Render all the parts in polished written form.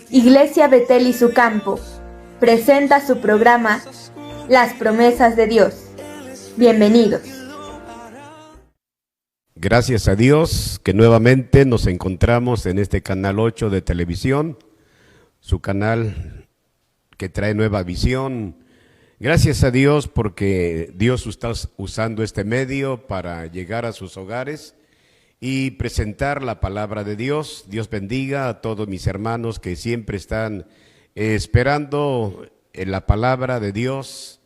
Iglesia Betel y su campo presenta su programa Las promesas de Dios. Bienvenidos. Gracias a Dios que nuevamente nos encontramos en este canal 8 de televisión, su canal que trae nueva visión. Gracias a Dios porque Dios está usando este medio para llegar a sus hogares y presentar la palabra de Dios. Dios bendiga a todos mis hermanos que siempre están esperando en la palabra de Dios.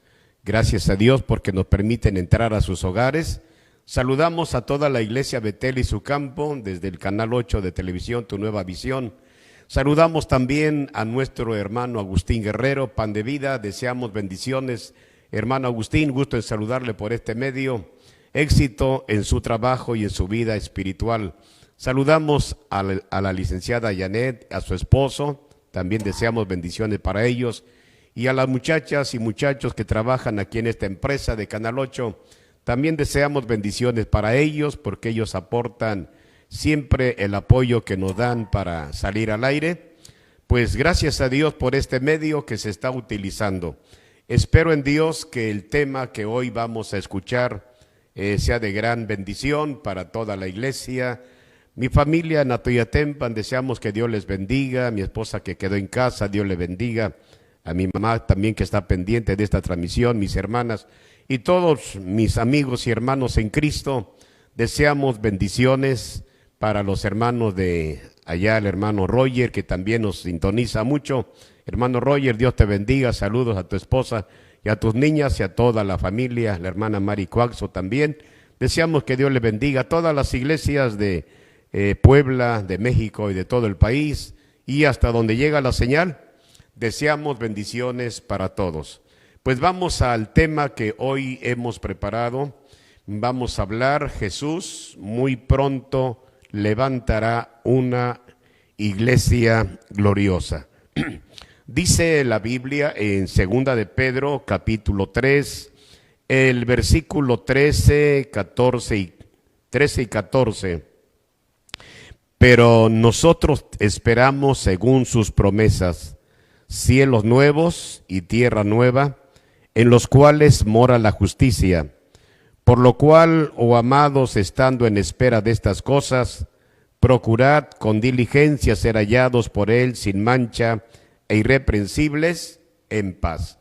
Gracias a Dios porque nos permiten entrar a sus hogares. Saludamos a toda la Iglesia Betel y su campo desde el canal 8 de televisión, Tu Nueva Visión. Saludamos también a nuestro hermano Agustín Guerrero, Pan de Vida. Deseamos bendiciones, hermano Agustín, gusto en saludarle por este medio. Éxito en su trabajo y en su vida espiritual. Saludamos a la licenciada Janet, a su esposo, también deseamos bendiciones para ellos. Y a las muchachas y muchachos que trabajan aquí en esta empresa de Canal 8, también deseamos bendiciones para ellos porque ellos aportan siempre el apoyo que nos dan para salir al aire. Pues gracias a Dios por este medio que se está utilizando. Espero en Dios que el tema que hoy vamos a escuchar sea de gran bendición para toda la iglesia. Mi familia en Atoyatempan, deseamos que Dios les bendiga. A mi esposa que quedó en casa, Dios le bendiga. A mi mamá también que está pendiente de esta transmisión, mis hermanas y todos mis amigos y hermanos en Cristo. Deseamos bendiciones para los hermanos de allá, el hermano Roger, que también nos sintoniza mucho. Hermano Roger, Dios te bendiga, saludos a tu esposa y a tus niñas y a toda la familia, la hermana Mari Coaxo también. Deseamos que Dios le bendiga a todas las iglesias de Puebla, de México y de todo el país, y hasta donde llega la señal, deseamos bendiciones para todos. Pues vamos al tema que hoy hemos preparado. Vamos a hablar, Jesús muy pronto levantará una iglesia gloriosa. Dice la Biblia en 2 de Pedro, capítulo 3, el versículo 13 y 14. Pero nosotros esperamos según sus promesas, cielos nuevos y tierra nueva, en los cuales mora la justicia. Por lo cual, oh amados, estando en espera de estas cosas, procurad con diligencia ser hallados por Él sin mancha e irreprensibles en paz.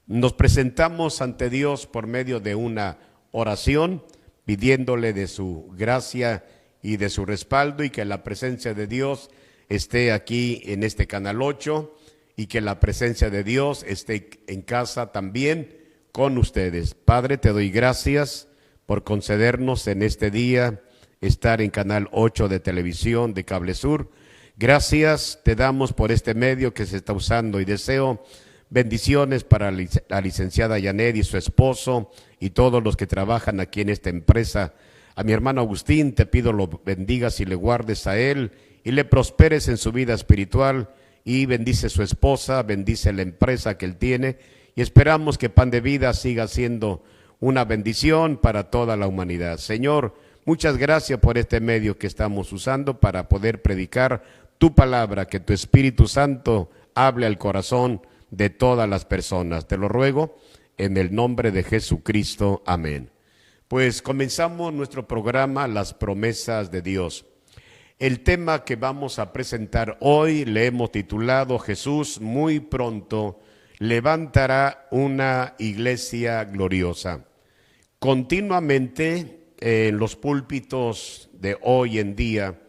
Nos presentamos ante Dios por medio de una oración, pidiéndole de su gracia y de su respaldo, y que la presencia de Dios esté aquí en este canal 8, y que la presencia de Dios esté en casa también con ustedes. Padre, te doy gracias por concedernos en este día estar en Canal 8 de televisión de Cable Sur. Gracias te damos por este medio que se está usando, y deseo bendiciones para la licenciada Janet y su esposo y todos los que trabajan aquí en esta empresa. A mi hermano Agustín te pido lo bendigas y le guardes a él y le prosperes en su vida espiritual, y bendice su esposa, bendice la empresa que él tiene, y esperamos que Pan de Vida siga siendo una bendición para toda la humanidad. Señor, muchas gracias por este medio que estamos usando para poder predicar tu palabra, que tu Espíritu Santo hable al corazón de todas las personas. Te lo ruego en el nombre de Jesucristo. Amén. Pues comenzamos nuestro programa, Las promesas de Dios. El tema que vamos a presentar hoy le hemos titulado Jesús muy pronto levantará una iglesia gloriosa. Continuamente en los púlpitos de hoy en día,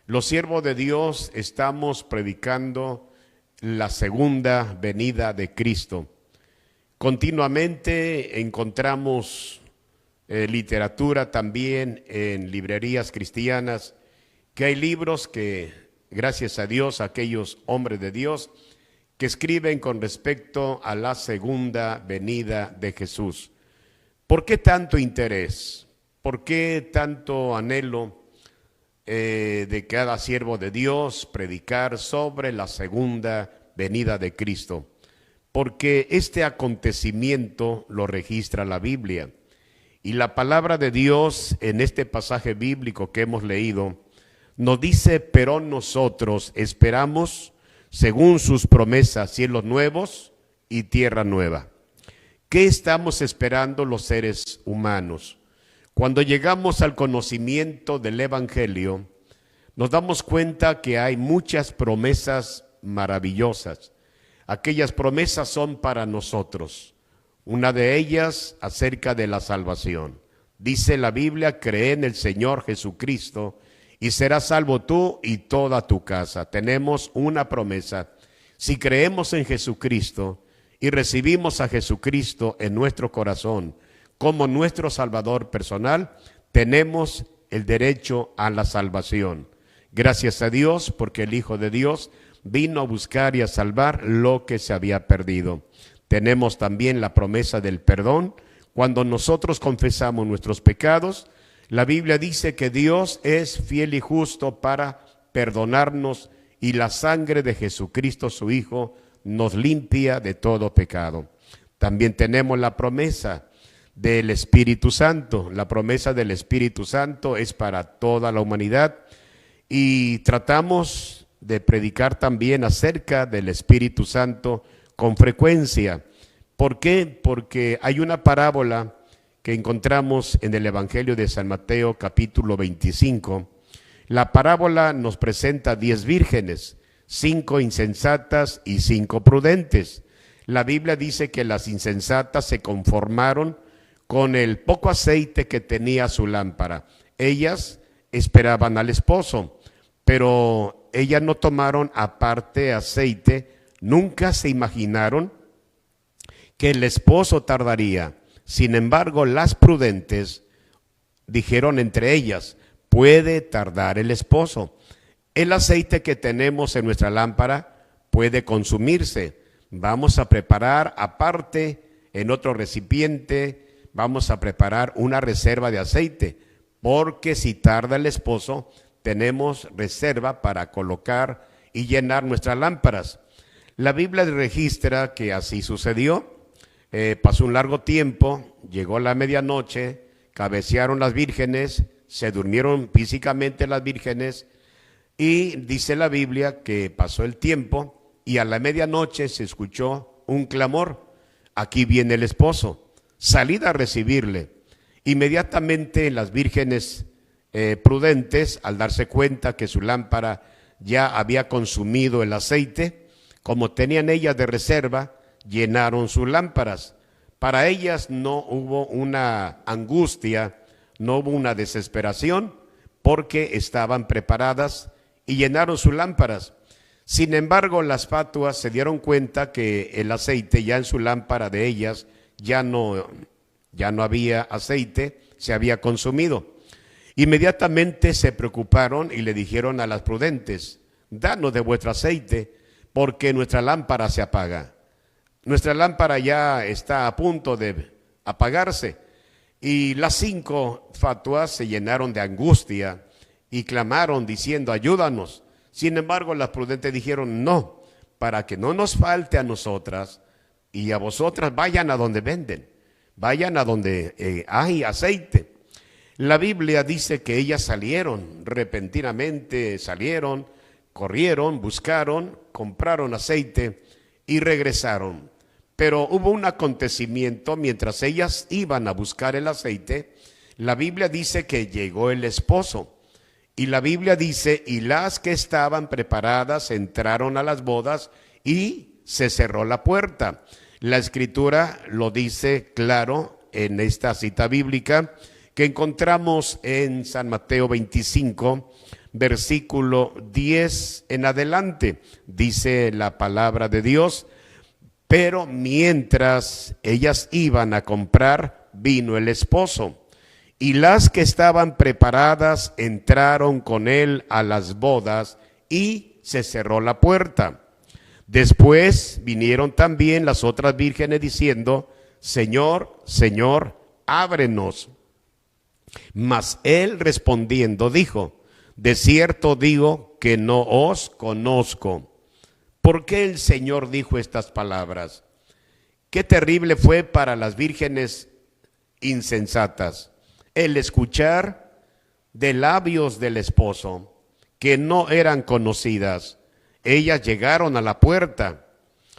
los siervos de Dios estamos predicando la segunda venida de Cristo. Continuamente encontramos literatura también en librerías cristianas, que hay libros que, gracias a Dios, aquellos hombres de Dios que escriben con respecto a la segunda venida de Jesús. ¿Por qué tanto interés? ¿Por qué tanto anhelo de cada siervo de Dios predicar sobre la segunda venida de Cristo? Porque este acontecimiento lo registra la Biblia, y la palabra de Dios en este pasaje bíblico que hemos leído nos dice: pero nosotros esperamos según sus promesas, cielos nuevos y tierra nueva. ¿Qué estamos esperando los seres humanos? Cuando llegamos al conocimiento del Evangelio, nos damos cuenta que hay muchas promesas maravillosas. Aquellas promesas son para nosotros. Una de ellas acerca de la salvación. Dice la Biblia, cree en el Señor Jesucristo y serás salvo tú y toda tu casa. Tenemos una promesa. Si creemos en Jesucristo y recibimos a Jesucristo en nuestro corazón como nuestro Salvador personal, tenemos el derecho a la salvación. Gracias a Dios, porque el Hijo de Dios vino a buscar y a salvar lo que se había perdido. Tenemos también la promesa del perdón. Cuando nosotros confesamos nuestros pecados, la Biblia dice que Dios es fiel y justo para perdonarnos y la sangre de Jesucristo, su Hijo, nos limpia de todo pecado. También tenemos la promesa del Espíritu Santo. La promesa del Espíritu Santo es para toda la humanidad y tratamos de predicar también acerca del Espíritu Santo con frecuencia. ¿Por qué? Porque hay una parábola que encontramos en el Evangelio de San Mateo, capítulo 25. La parábola nos presenta 10 vírgenes, 5 insensatas y 5 prudentes. La Biblia dice que las insensatas se conformaron con el poco aceite que tenía su lámpara. Ellas esperaban al esposo, pero ellas no tomaron aparte aceite, nunca se imaginaron que el esposo tardaría. Sin embargo, las prudentes dijeron entre ellas, puede tardar el esposo. El aceite que tenemos en nuestra lámpara puede consumirse. Vamos a preparar aparte en otro recipiente, vamos a preparar una reserva de aceite, porque si tarda el esposo, tenemos reserva para colocar y llenar nuestras lámparas. La Biblia registra que así sucedió. Pasó un largo tiempo, llegó la medianoche, cabecearon las vírgenes, se durmieron físicamente las vírgenes y dice la Biblia que pasó el tiempo y a la medianoche se escuchó un clamor, aquí viene el esposo, salid a recibirle. Inmediatamente las vírgenes prudentes, al darse cuenta que su lámpara ya había consumido el aceite, como tenían ellas de reserva, llenaron sus lámparas. Para ellas no hubo una angustia, no hubo una desesperación, porque estaban preparadas y llenaron sus lámparas. Sin embargo, las fatuas se dieron cuenta que el aceite ya en su lámpara de ellas ya no había aceite, se había consumido. Inmediatamente se preocuparon y le dijeron a las prudentes, danos de vuestro aceite, porque nuestra lámpara se apaga. Nuestra lámpara ya está a punto de apagarse. Y las 5 fatuas se llenaron de angustia y clamaron diciendo, ayúdanos. Sin embargo, las prudentes dijeron, no, para que no nos falte a nosotras y a vosotras, vayan a donde venden, vayan a donde hay aceite. La Biblia dice que ellas salieron, repentinamente salieron, corrieron, buscaron, compraron aceite y regresaron. Pero hubo un acontecimiento mientras ellas iban a buscar el aceite. La Biblia dice que llegó el esposo. Y la Biblia dice, y las que estaban preparadas entraron a las bodas y se cerró la puerta. La Escritura lo dice claro en esta cita bíblica que encontramos en San Mateo 25, versículo 10 en adelante. Dice la palabra de Dios, pero mientras ellas iban a comprar, vino el esposo. Y las que estaban preparadas entraron con él a las bodas y se cerró la puerta. Después vinieron también las otras vírgenes diciendo, Señor, Señor, ábrenos. Mas él respondiendo dijo, de cierto digo que no os conozco. ¿Por qué el Señor dijo estas palabras? Qué terrible fue para las vírgenes insensatas el escuchar de labios del esposo que no eran conocidas, Ellas llegaron a la puerta,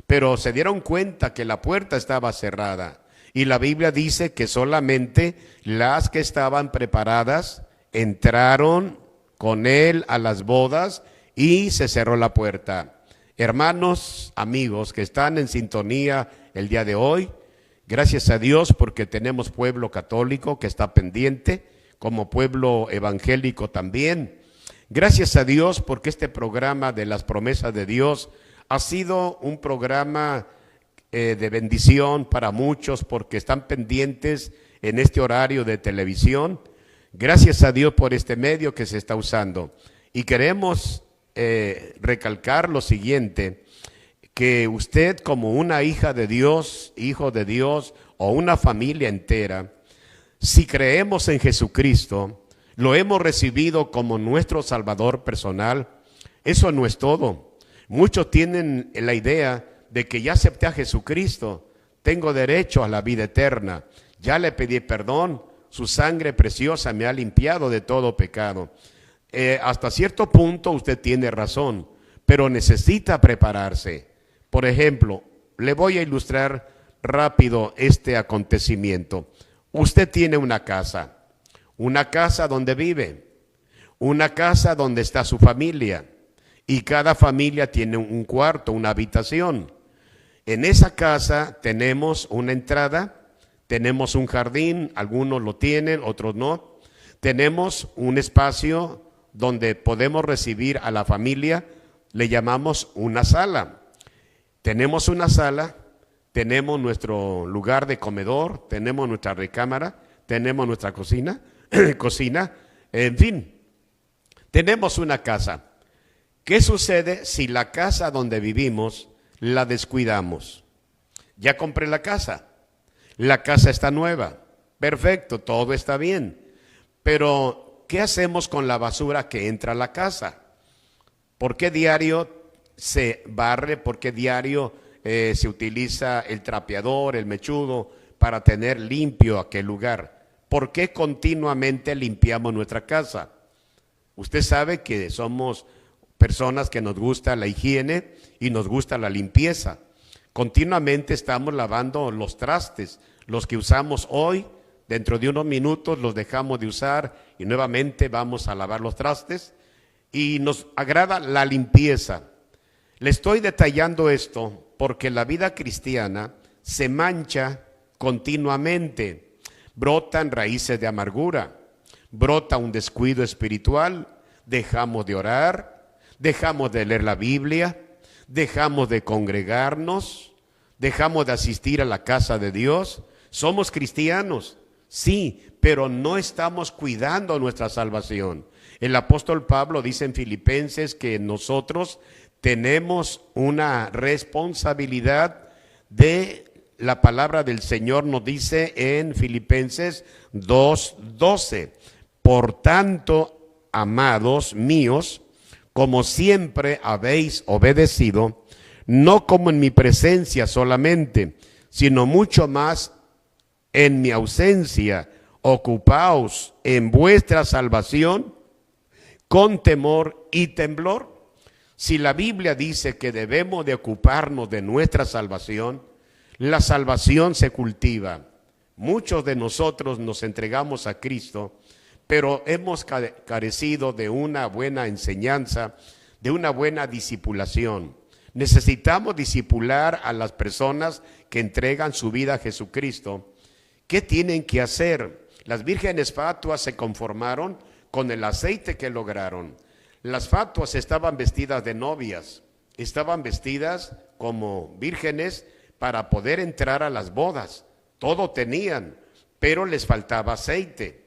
pero se dieron cuenta que la puerta estaba cerrada. Y la Biblia dice que solamente las que estaban preparadas entraron con él a las bodas y se cerró la puerta. Hermanos, amigos que están en sintonía el día de hoy, gracias a Dios porque tenemos pueblo católico que está pendiente, como pueblo evangélico también. Gracias a Dios porque este programa de las promesas de Dios ha sido un programa de bendición para muchos porque están pendientes en este horario de televisión. Gracias a Dios por este medio que se está usando. Y queremos recalcar lo siguiente, que usted como una hija de Dios, hijo de Dios o una familia entera, si creemos en Jesucristo, lo hemos recibido como nuestro Salvador personal, eso no es todo. Muchos tienen la idea de que ya acepté a Jesucristo, tengo derecho a la vida eterna, ya le pedí perdón, su sangre preciosa me ha limpiado de todo pecado. Hasta cierto punto usted tiene razón, pero necesita prepararse. Por ejemplo, le voy a ilustrar rápido este acontecimiento. Usted tiene una casa donde vive, una casa donde está su familia, y cada familia tiene un cuarto, una habitación. En esa casa tenemos una entrada, tenemos un jardín, algunos lo tienen, otros no. Tenemos un espacio donde podemos recibir a la familia, le llamamos una sala. Tenemos una sala, tenemos nuestro lugar de comedor, tenemos nuestra recámara, tenemos nuestra cocina, en fin, tenemos una casa. ¿Qué sucede si la casa donde vivimos la descuidamos? Ya compré la casa está nueva, perfecto, todo está bien, pero ¿qué hacemos con la basura que entra a la casa? ¿Por qué diario se barre? ¿Por qué diario se utiliza el trapeador, el mechudo para tener limpio aquel lugar? ¿Por qué continuamente limpiamos nuestra casa? Usted sabe que somos personas que nos gusta la higiene y nos gusta la limpieza. Continuamente estamos lavando los trastes, los que usamos hoy, dentro de unos minutos los dejamos de usar y nuevamente vamos a lavar los trastes y nos agrada la limpieza. Le estoy detallando esto porque la vida cristiana se mancha continuamente, brotan raíces de amargura, brota un descuido espiritual, dejamos de orar, dejamos de leer la Biblia, dejamos de congregarnos, dejamos de asistir a la casa de Dios. Somos cristianos, sí, pero no estamos cuidando nuestra salvación. El apóstol Pablo dice en Filipenses que nosotros tenemos una responsabilidad de la palabra del Señor, nos dice en Filipenses 2:12. Por tanto, amados míos, como siempre habéis obedecido, no como en mi presencia solamente, sino mucho más en mi ausencia, ocupaos en vuestra salvación con temor y temblor. Si la Biblia dice que debemos de ocuparnos de nuestra salvación, la salvación se cultiva. Muchos de nosotros nos entregamos a Cristo, pero hemos carecido de una buena enseñanza, de una buena discipulación. Necesitamos discipular a las personas que entregan su vida a Jesucristo. ¿Qué tienen que hacer? Las vírgenes fatuas se conformaron con el aceite que lograron. Las fatuas estaban vestidas de novias, estaban vestidas como vírgenes para poder entrar a las bodas. Todo tenían, pero les faltaba aceite.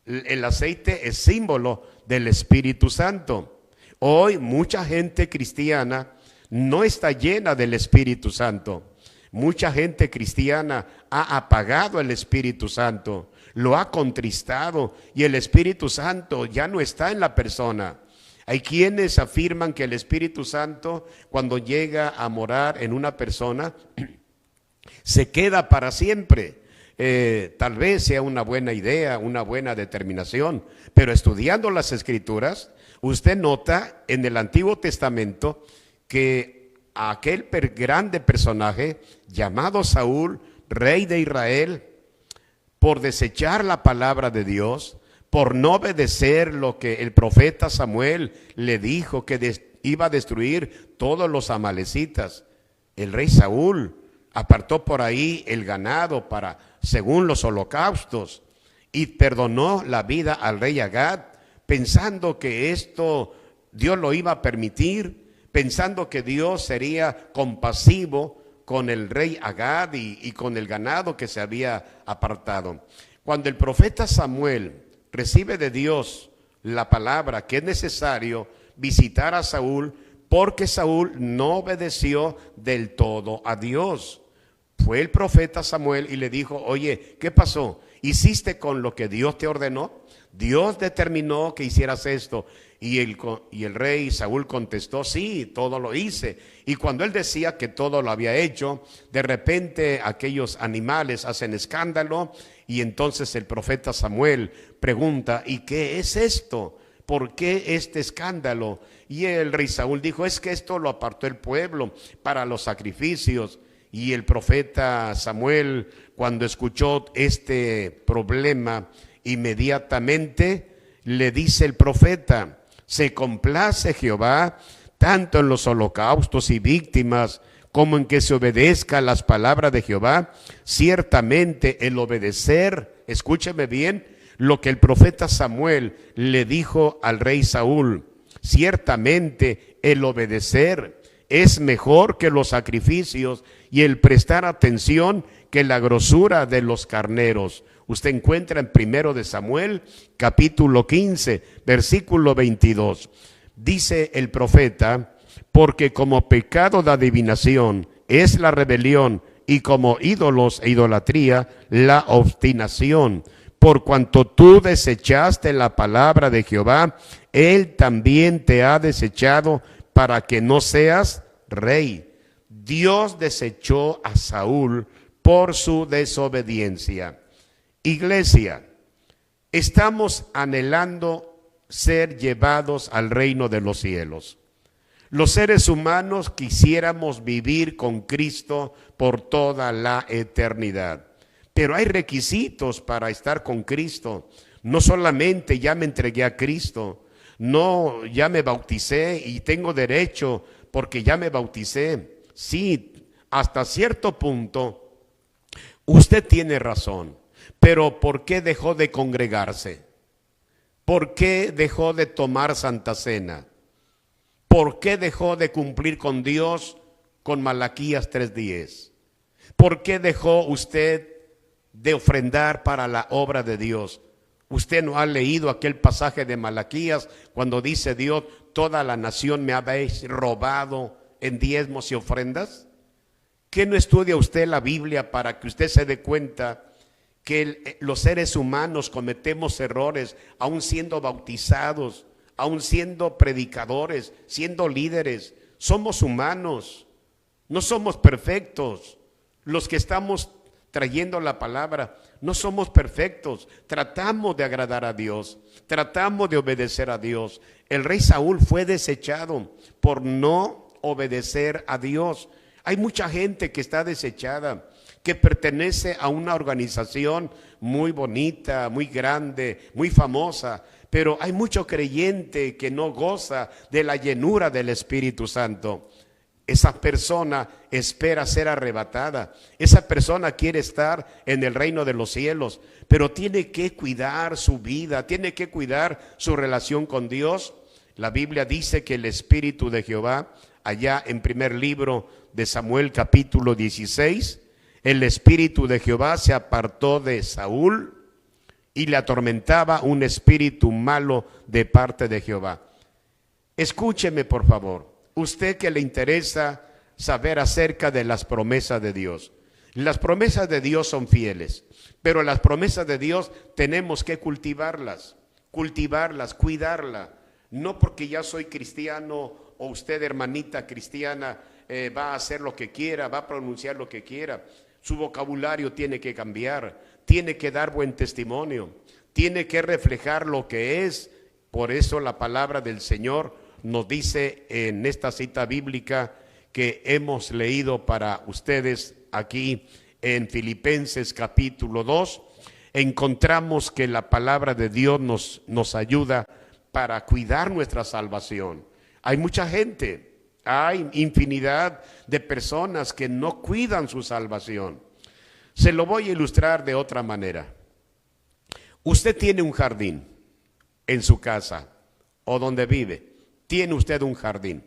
El aceite es símbolo del Espíritu Santo. Hoy mucha gente cristiana no está llena del Espíritu Santo. Mucha gente cristiana ha apagado el Espíritu Santo, lo ha contristado y el Espíritu Santo ya no está en la persona. Hay quienes afirman que el Espíritu Santo, cuando llega a morar en una persona, se queda para siempre. Tal vez sea una buena idea, una buena determinación, pero estudiando las Escrituras, Usted nota en el Antiguo Testamento que aquel grande personaje llamado Saúl, rey de Israel, por desechar la palabra de Dios, por no obedecer lo que el profeta Samuel le dijo, que iba a destruir todos los amalecitas, el rey Saúl apartó por ahí el ganado para, según los holocaustos, y perdonó la vida al rey Agag, pensando que esto Dios lo iba a permitir, pensando que Dios sería compasivo con el rey Agag y con el ganado que se había apartado. Cuando el profeta Samuel recibe de Dios la palabra que es necesario visitar a Saúl, porque Saúl no obedeció del todo a Dios. Fue el profeta Samuel y le dijo: oye, ¿qué pasó? ¿Hiciste con lo que Dios te ordenó? Dios determinó que hicieras esto. Y el rey Saúl contestó: sí, todo lo hice. Y cuando él decía que todo lo había hecho, de repente aquellos animales hacen escándalo, y entonces el profeta Samuel pregunta: ¿y qué es esto? ¿Por qué este escándalo? Y el rey Saúl dijo: es que esto lo apartó el pueblo para los sacrificios. Y el profeta Samuel, cuando escuchó este problema, inmediatamente le dice el profeta: se complace Jehová tanto en los holocaustos y víctimas como en que se obedezca las palabras de Jehová. Ciertamente el obedecer, escúcheme bien lo que el profeta Samuel le dijo al rey Saúl, ciertamente el obedecer es mejor que los sacrificios y el prestar atención que la grosura de los carneros. Usted encuentra en 1 de Samuel, capítulo 15, versículo 22. Dice el profeta: porque como pecado de adivinación es la rebelión, y como ídolos e idolatría la obstinación. Por cuanto tú desechaste la palabra de Jehová, Él también te ha desechado para que no seas rey. Dios desechó a Saúl por su desobediencia. Iglesia, estamos anhelando ser llevados al reino de los cielos. Los seres humanos quisiéramos vivir con Cristo por toda la eternidad. Pero hay requisitos para estar con Cristo. No solamente ya me entregué a Cristo, no, ya me bauticé y tengo derecho porque ya me bauticé. Sí, hasta cierto punto usted tiene razón, pero ¿por qué dejó de congregarse? ¿Por qué dejó de tomar Santa Cena? ¿Por qué dejó de cumplir con Dios con Malaquías 3:10? ¿Por qué dejó usted de ofrendar para la obra de Dios? Usted no ha leído aquel pasaje de Malaquías cuando dice Dios: toda la nación me habéis robado en diezmos y ofrendas. ¿Qué no estudia usted la Biblia para que usted se dé cuenta que los seres humanos cometemos errores, aún siendo bautizados, aún siendo predicadores, siendo líderes? Somos humanos, no somos perfectos. Los que estamos trayendo la palabra no somos perfectos, tratamos de agradar a Dios, tratamos de obedecer a Dios. El rey Saúl fue desechado por no obedecer a Dios. Hay mucha gente que está desechada, que pertenece a una organización muy bonita, muy grande, muy famosa, pero hay mucho creyente que no goza de la llenura del Espíritu Santo. Esa persona espera ser arrebatada. Esa persona quiere estar en el reino de los cielos, pero tiene que cuidar su vida, tiene que cuidar su relación con Dios. La Biblia dice que el Espíritu de Jehová, allá en primer libro de Samuel capítulo 16, el Espíritu de Jehová se apartó de Saúl y le atormentaba un espíritu malo de parte de Jehová. Escúcheme, por favor. Usted que le interesa saber acerca de las promesas de Dios. Las promesas de Dios son fieles, pero las promesas de Dios tenemos que cultivarlas, cuidarlas. No porque ya soy cristiano o usted, hermanita cristiana, va a hacer lo que quiera, va a pronunciar lo que quiera. Su vocabulario tiene que cambiar, tiene que dar buen testimonio, tiene que reflejar lo que es Por eso la palabra del Señor nos dice en esta cita bíblica que hemos leído para ustedes aquí en Filipenses capítulo 2, encontramos que la palabra de Dios nos ayuda para cuidar nuestra salvación. Hay mucha gente, hay infinidad de personas que no cuidan su salvación. Se lo voy a ilustrar de otra manera. Usted tiene un jardín en su casa o donde vive. Tiene usted un jardín.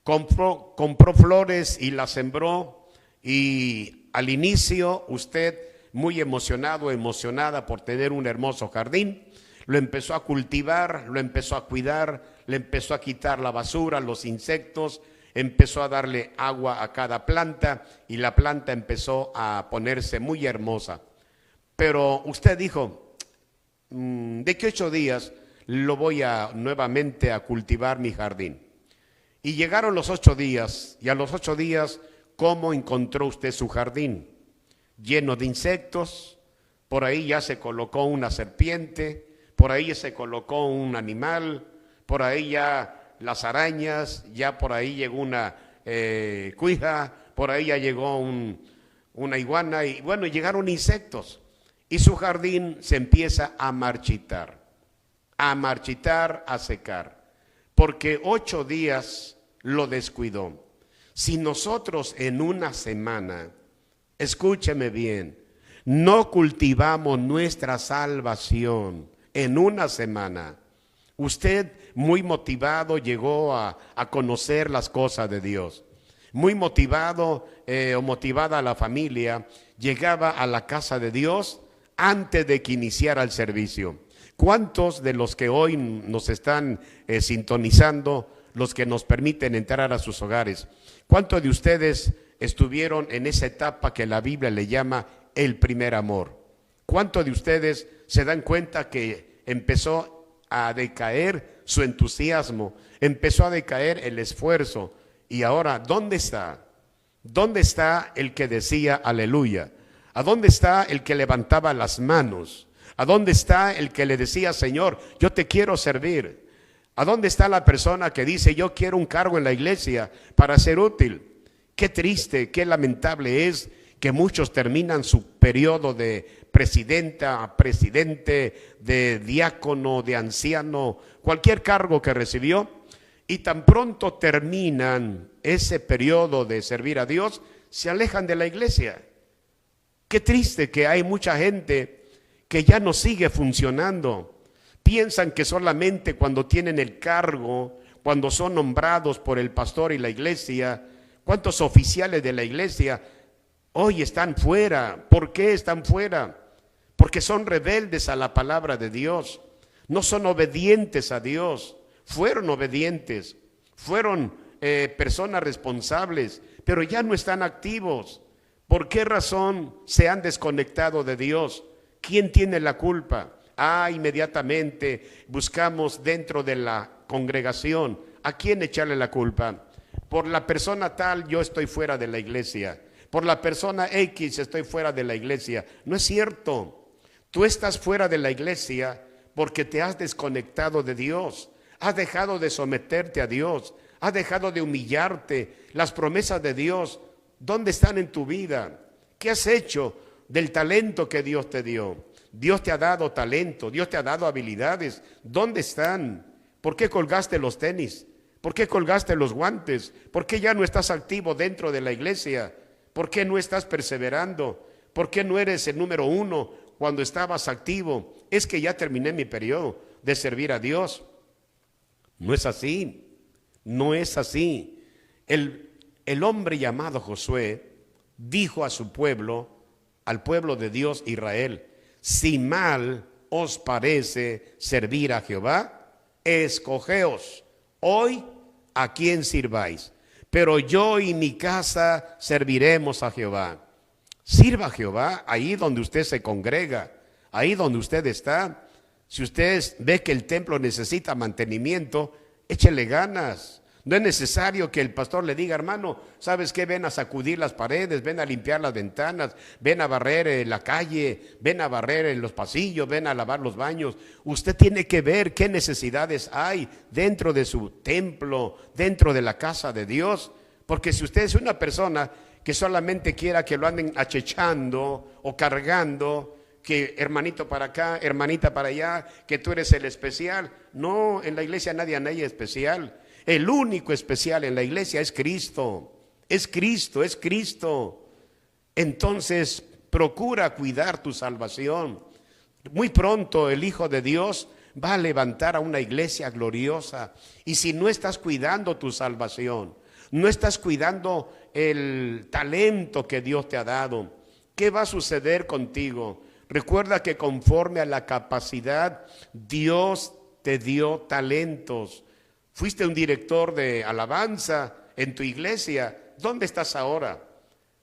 Compró flores y las sembró, y al inicio usted, muy emocionado, emocionada por tener un hermoso jardín, lo empezó a cultivar, lo empezó a cuidar, le empezó a quitar la basura, los insectos, empezó a darle agua a cada planta y la planta empezó a ponerse muy hermosa. Pero usted dijo, de que 8 días lo voy a nuevamente a cultivar mi jardín. Y llegaron los 8 días, y a los 8 días, ¿cómo encontró usted su jardín? Lleno de insectos, por ahí ya se colocó una serpiente, por ahí se colocó un animal, por ahí ya las arañas, ya por ahí llegó una cuija, por ahí ya llegó una iguana, y bueno, llegaron insectos, y su jardín se empieza a marchitar, a secar, porque 8 días lo descuidó. Si nosotros en una semana, escúcheme bien, no cultivamos nuestra salvación en una semana, usted muy motivado llegó a conocer las cosas de Dios, muy motivado o motivada a la familia, llegaba a la casa de Dios antes de que iniciara el servicio. ¿Cuántos de los que hoy nos están sintonizando, los que nos permiten entrar a sus hogares, cuántos de ustedes estuvieron en esa etapa que la Biblia le llama el primer amor? ¿Cuántos de ustedes se dan cuenta que empezó a decaer su entusiasmo, empezó a decaer el esfuerzo? Y ahora, ¿dónde está? ¿Dónde está el que decía aleluya? ¿A dónde está el que levantaba las manos? ¿A dónde está el que le decía, Señor, yo te quiero servir? ¿A dónde está la persona que dice, yo quiero un cargo en la iglesia para ser útil? Qué triste, qué lamentable es que muchos terminan su periodo de presidenta, presidente, de diácono, de anciano, cualquier cargo que recibió, y tan pronto terminan ese periodo de servir a Dios, se alejan de la iglesia. Qué triste que hay mucha gente que ya no sigue funcionando. Piensan que solamente cuando tienen el cargo, cuando son nombrados por el pastor y la iglesia, ¿cuántos oficiales de la iglesia hoy están fuera? ¿Por qué están fuera? Porque son rebeldes a la palabra de Dios, no son obedientes a Dios. Fueron obedientes, fueron personas responsables, pero ya no están activos. ¿Por qué razón se han desconectado de Dios? ¿Quién tiene la culpa? Inmediatamente buscamos dentro de la congregación a quién echarle la culpa. Por la persona tal yo estoy fuera de la iglesia, por la persona X estoy fuera de la iglesia. No es cierto. Tú estás fuera de la iglesia porque te has desconectado de Dios, has dejado de someterte a Dios, has dejado de humillarte. Las promesas de Dios, ¿dónde están en tu vida? ¿Qué has hecho del talento que Dios te dio? Dios te ha dado talento, Dios te ha dado habilidades. ¿Dónde están? ¿Por qué colgaste los tenis? ¿Por qué colgaste los guantes? ¿Por qué ya no estás activo dentro de la iglesia? ¿Por qué no estás perseverando? ¿Por qué no eres el número 1 cuando estabas activo? Es que ya terminé mi periodo de servir a Dios. No es así, no es así. El hombre llamado Josué dijo a su pueblo, al pueblo de Dios Israel: si mal os parece servir a Jehová, escogeos hoy a quién sirváis, pero yo y mi casa serviremos a Jehová. Sirva a Jehová ahí donde usted se congrega, ahí donde usted está. Si usted ve que el templo necesita mantenimiento, échele ganas. No es necesario que el pastor le diga, hermano, ¿sabes qué? Ven a sacudir las paredes, ven a limpiar las ventanas, ven a barrer la calle, ven a barrer los pasillos, ven a lavar los baños. Usted tiene que ver qué necesidades hay dentro de su templo, dentro de la casa de Dios. Porque si usted es una persona que solamente quiera que lo anden achechando o cargando, que hermanito para acá, hermanita para allá, que tú eres el especial. No, en la iglesia nadie es especial. El único especial en la iglesia es Cristo. Es Cristo, es Cristo. Entonces, procura cuidar tu salvación. Muy pronto el Hijo de Dios va a levantar a una iglesia gloriosa. Y si no estás cuidando tu salvación, no estás cuidando el talento que Dios te ha dado, ¿qué va a suceder contigo? Recuerda que conforme a la capacidad, Dios te dio talentos. Fuiste un director de alabanza en tu iglesia. ¿Dónde estás ahora?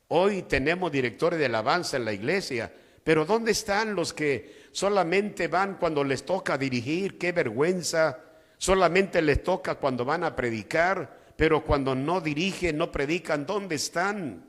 Hoy tenemos directores de alabanza en la iglesia, pero ¿dónde están los que solamente van cuando les toca dirigir? ¡Qué vergüenza! Solamente les toca cuando van a predicar, pero cuando no dirigen, no predican, ¿dónde están?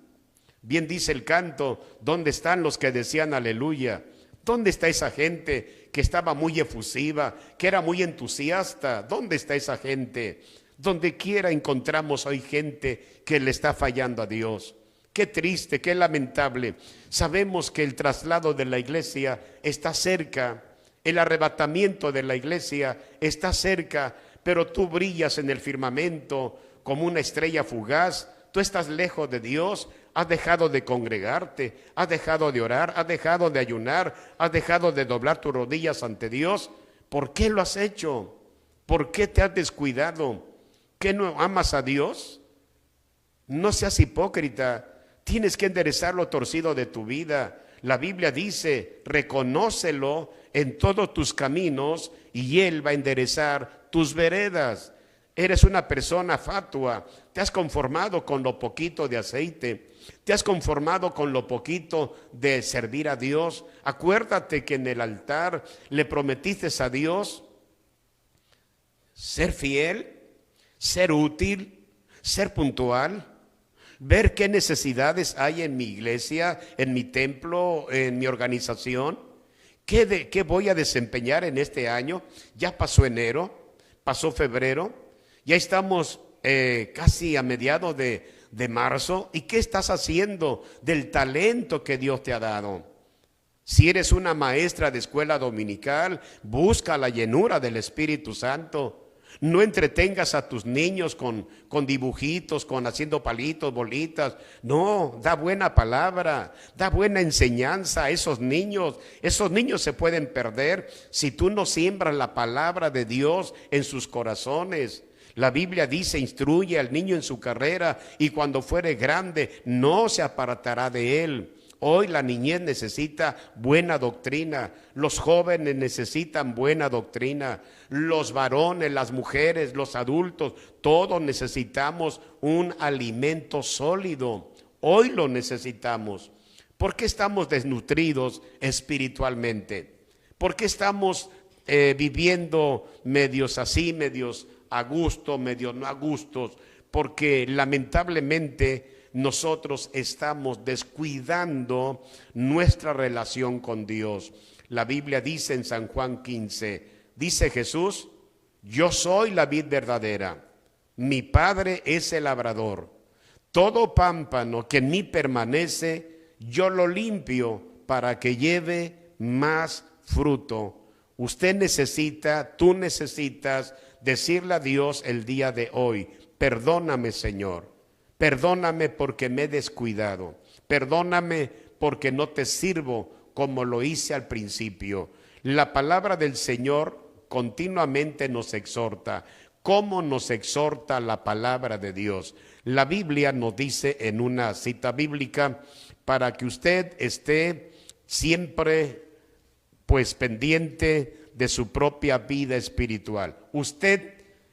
Bien dice el canto, ¿dónde están los que decían aleluya? ¿Dónde está esa gente que estaba muy efusiva, que era muy entusiasta? ¿Dónde está esa gente? Donde quiera encontramos hoy gente que le está fallando a Dios. Qué triste, qué lamentable. Sabemos que el traslado de la iglesia está cerca, el arrebatamiento de la iglesia está cerca, pero tú brillas en el firmamento como una estrella fugaz. Tú estás lejos de Dios, has dejado de congregarte, has dejado de orar, has dejado de ayunar, has dejado de doblar tus rodillas ante Dios. ¿Por qué lo has hecho? ¿Por qué te has descuidado? ¿Qué no amas a Dios? No seas hipócrita, tienes que enderezar lo torcido de tu vida. La Biblia dice, reconócelo en todos tus caminos y Él va a enderezar tus veredas. Eres una persona fatua, te has conformado con lo poquito de aceite, te has conformado con lo poquito de servir a Dios. Acuérdate que en el altar le prometiste a Dios ser fiel, ser útil, ser puntual, ver qué necesidades hay en mi iglesia, en mi templo, en mi organización. ¿Qué voy a desempeñar en este año? Ya pasó enero, pasó febrero. Ya estamos casi a mediados de marzo. ¿Y qué estás haciendo del talento que Dios te ha dado? Si eres una maestra de escuela dominical, busca la llenura del Espíritu Santo. No entretengas a tus niños con dibujitos, con haciendo palitos, bolitas. No, da buena palabra, da buena enseñanza a esos niños. Esos niños se pueden perder si tú no siembras la palabra de Dios en sus corazones. La Biblia dice, instruye al niño en su carrera y cuando fuere grande no se apartará de él. Hoy la niñez necesita buena doctrina, los jóvenes necesitan buena doctrina, los varones, las mujeres, los adultos, todos necesitamos un alimento sólido. Hoy lo necesitamos. ¿Por qué estamos desnutridos espiritualmente? ¿Por qué estamos viviendo medios así, medios a gusto, medios no a gustos? Porque lamentablemente nosotros estamos descuidando nuestra relación con Dios. La Biblia dice en San Juan 15, dice Jesús, yo soy la vid verdadera, mi Padre es el labrador. Todo pámpano que en mí permanece, yo lo limpio para que lleve más fruto. Usted necesita, tú necesitas decirle a Dios el día de hoy, perdóname, Señor. Perdóname porque me he descuidado. Perdóname porque no te sirvo como lo hice al principio. La palabra del Señor continuamente nos exhorta. ¿Cómo nos exhorta la palabra de Dios? La Biblia nos dice en una cita bíblica para que usted esté siempre pues pendiente de su propia vida espiritual. Usted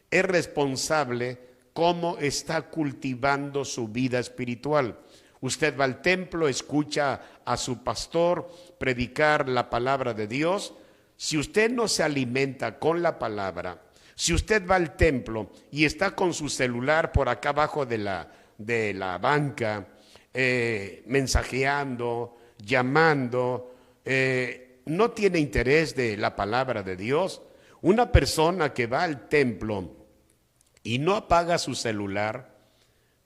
es responsable cómo está cultivando su vida espiritual. Usted va al templo, escucha a su pastor predicar la palabra de Dios. Si usted no se alimenta con la palabra, Si usted va al templo y está con su celular por acá abajo de la banca, mensajeando, llamando, no tiene interés de la palabra de Dios. Una persona que va al templo y no apaga su celular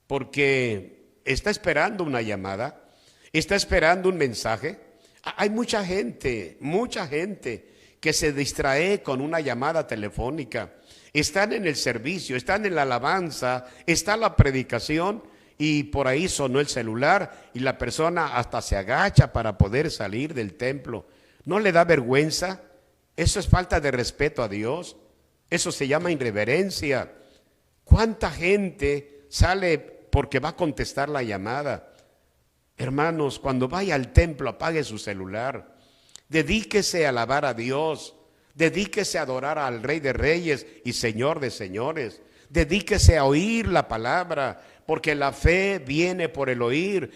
porque está esperando una llamada, está esperando un mensaje. Hay mucha gente que se distrae con una llamada telefónica. Están en el servicio, están en la alabanza, está la predicación y por ahí sonó el celular y la persona hasta se agacha para poder salir del templo. ¿No le da vergüenza? Eso es falta de respeto a Dios. Eso se llama irreverencia. ¿Cuánta gente sale porque va a contestar la llamada? Hermanos, cuando vaya al templo, apague su celular. Dedíquese a alabar a Dios. Dedíquese a adorar al Rey de Reyes y Señor de Señores. Dedíquese a oír la palabra, porque la fe viene por el oír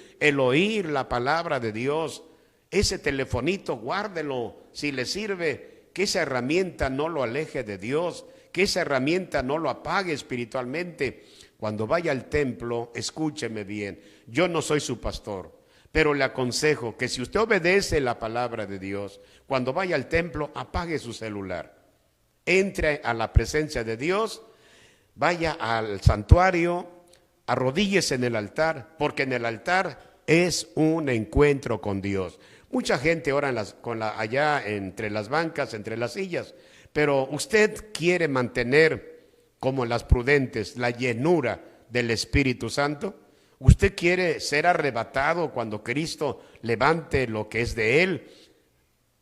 la palabra de Dios. Ese telefonito, guárdelo si le sirve, que esa herramienta no lo aleje de Dios, que esa herramienta no lo apague espiritualmente. Cuando vaya al templo, escúcheme bien, yo no soy su pastor, pero le aconsejo que si usted obedece la palabra de Dios, cuando vaya al templo, apague su celular, entre a la presencia de Dios, vaya al santuario, arrodíllese en el altar, porque en el altar es un encuentro con Dios. Mucha gente ora allá entre las bancas, entre las sillas, pero usted quiere mantener, como las prudentes, la llenura del Espíritu Santo. Usted quiere ser arrebatado cuando Cristo levante lo que es de Él.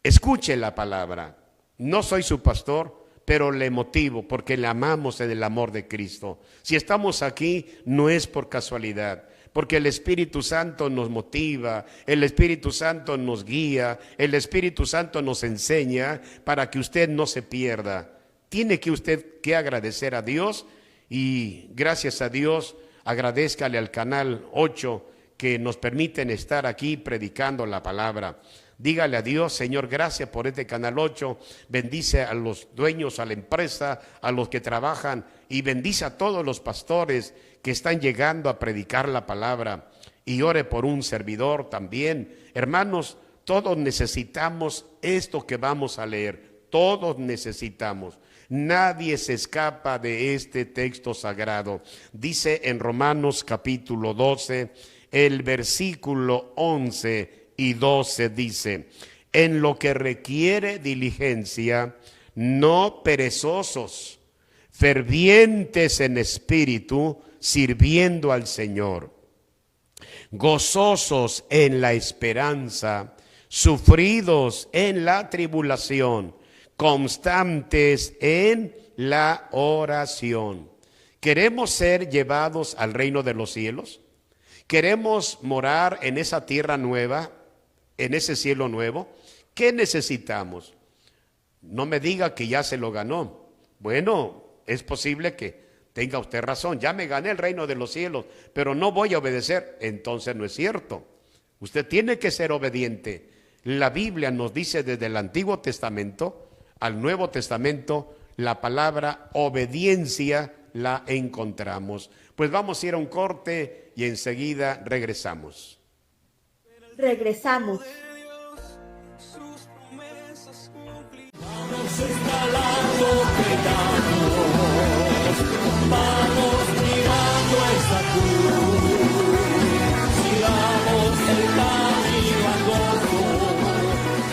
Escuche la palabra. No soy su pastor, pero le motivo porque le amamos en el amor de Cristo. Si estamos aquí, no es por casualidad, porque el Espíritu Santo nos motiva, el Espíritu Santo nos guía, el Espíritu Santo nos enseña para que usted no se pierda. Tiene que usted que agradecer a Dios y gracias a Dios, agradézcale al canal 8 que nos permiten estar aquí predicando la palabra. Dígale a Dios: Señor, gracias por este canal 8, bendice a los dueños, a la empresa, a los que trabajan y bendice a todos los pastores que están llegando a predicar la palabra, y ore por un servidor también. Hermanos, todos necesitamos esto que vamos a leer, todos necesitamos. Nadie se escapa de este texto sagrado. Dice en Romanos capítulo 12, el versículo 11 y 12 dice: en lo que requiere diligencia, no perezosos, fervientes en espíritu, sirviendo al Señor, gozosos en la esperanza, sufridos en la tribulación, constantes en la oración. ¿Queremos ser llevados al reino de los cielos? ¿Queremos morar en esa tierra nueva, en ese cielo nuevo? ¿Qué necesitamos? No me diga que ya se lo ganó. Bueno, es posible que tenga usted razón. Ya me gané el reino de los cielos, pero no voy a obedecer. Entonces no es cierto. Usted tiene que ser obediente. La Biblia nos dice desde el Antiguo Testamento al Nuevo Testamento, la palabra obediencia la encontramos. Pues vamos a ir a un corte y enseguida regresamos. Regresamos. Vamos escalando pecados, vamos mirando esa cruz, sigamos el camino angosto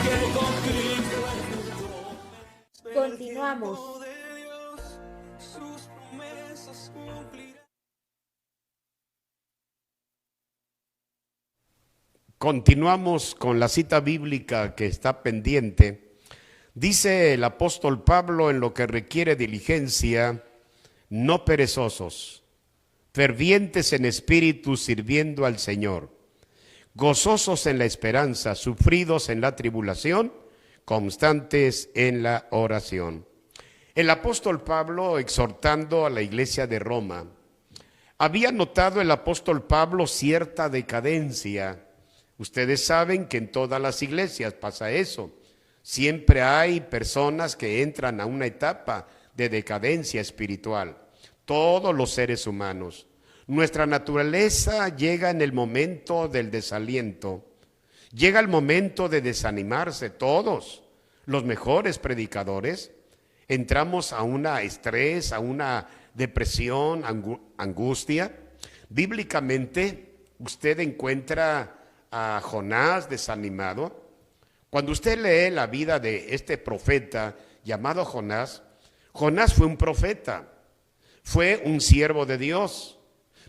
que con Cristo es. Continuamos. Continuamos con la cita bíblica que está pendiente. Dice el apóstol Pablo: en lo que requiere diligencia, no perezosos, fervientes en espíritu, sirviendo al Señor, gozosos en la esperanza, sufridos en la tribulación, constantes en la oración. El apóstol Pablo, exhortando a la iglesia de Roma, había notado el apóstol Pablo cierta decadencia. Ustedes saben que en todas las iglesias pasa eso. Siempre hay personas que entran a una etapa de decadencia espiritual. Todos los seres humanos. Nuestra naturaleza llega en el momento del desaliento. Llega el momento de desanimarse. Todos los mejores predicadores entramos a una estrés, a una depresión, angustia. Bíblicamente, usted encuentra a Jonás desanimado. Cuando usted lee la vida de este profeta llamado Jonás, Jonás fue un profeta, fue un siervo de Dios,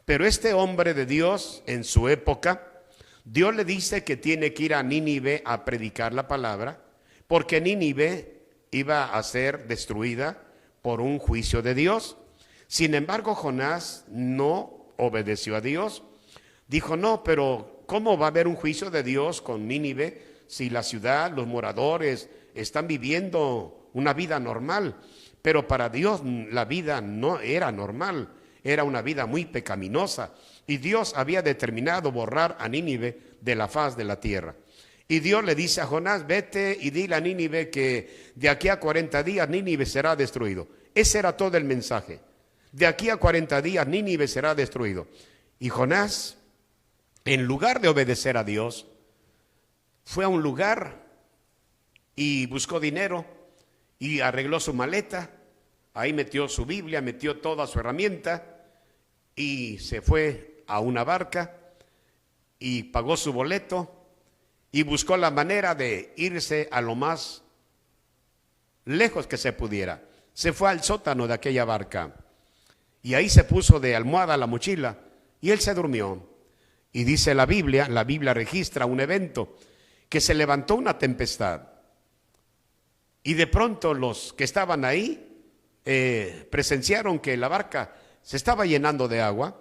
pero este hombre de Dios en su época, Dios le dice que tiene que ir a Nínive a predicar la palabra, porque Nínive iba a ser destruida por un juicio de Dios. Sin embargo, Jonás no obedeció a Dios. Dijo, no, pero ¿cómo va a haber un juicio de Dios con Nínive si la ciudad, los moradores están viviendo una vida normal? Pero para Dios la vida no era normal, era una vida muy pecaminosa. Y Dios había determinado borrar a Nínive de la faz de la tierra. Y Dios le dice a Jonás, vete y dile a Nínive que de aquí a 40 días Nínive será destruido. Ese era todo el mensaje. De aquí a 40 días Nínive será destruido. Y Jonás, en lugar de obedecer a Dios, fue a un lugar y buscó dinero y arregló su maleta. Ahí metió su Biblia, metió toda su herramienta y se fue a una barca y pagó su boleto y buscó la manera de irse a lo más lejos que se pudiera. Se fue al sótano de aquella barca y ahí se puso de almohada la mochila y él se durmió. Y dice la Biblia registra un evento, que se levantó una tempestad y de pronto los que estaban ahí presenciaron que la barca se estaba llenando de agua.